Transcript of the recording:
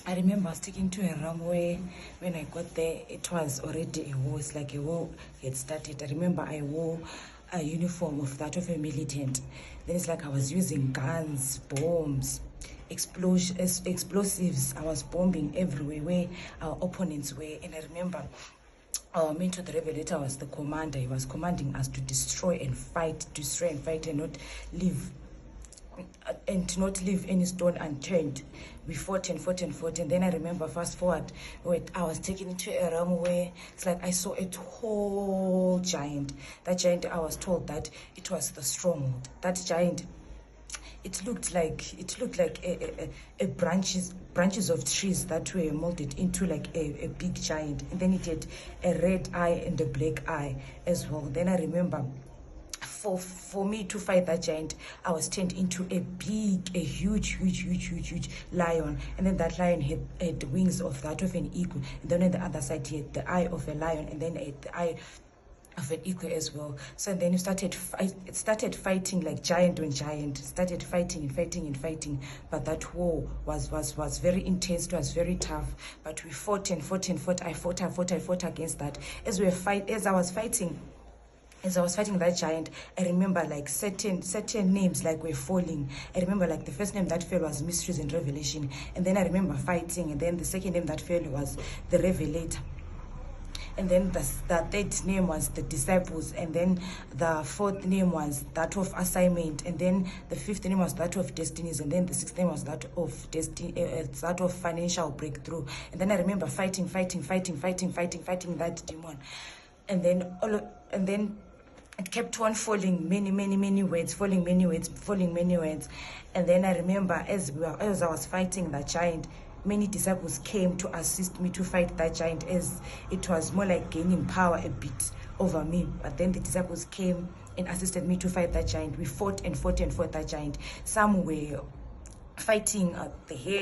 I remember sticking to a room where when I got there, it was already a war. It's like a war had started. I remember I wore a uniform of that of a militant. Then it's like I was using guns, bombs, explosives. I was bombing everywhere where our opponents were. And I remember our mentor, the Revelator, was the commander. He was commanding us to destroy and fight, and not leave any stone unturned. We fought and fought and fought. And then I remember, fast forward, I was taken into a realm where it's like I saw a tall giant. That giant, I was told that it was the stronghold. That giant, it looked like a branches of trees that were molded into like a big giant. And then it had a red eye and a black eye as well. Then I remember, for me to fight that giant, I was turned into a huge lion. And then that lion had the wings of that of an eagle. And then on the other side, he had the eye of a lion, and then the eye of an eagle as well. So then it started fighting like giant on giant. Started fighting and fighting. But that war was very intense. It was very tough. But we fought and fought and fought. I fought against that. As I was fighting that giant, I remember like certain names like were falling. I remember like the first name that fell was Mysteries and Revelation. And then I remember fighting. And then the second name that fell was the Revelator. And then the third name was the Disciples. And then the fourth name was that of Assignment. And then the fifth name was that of Destinies. And then the sixth name was that of that of Financial Breakthrough. And then I remember fighting that demon. And then it kept on falling many words. And then I remember as I was fighting that giant, many disciples came to assist me to fight that giant, as it was more like gaining power a bit over me. But then the disciples came and assisted me to fight that giant. We fought that giant. Some were fighting the head.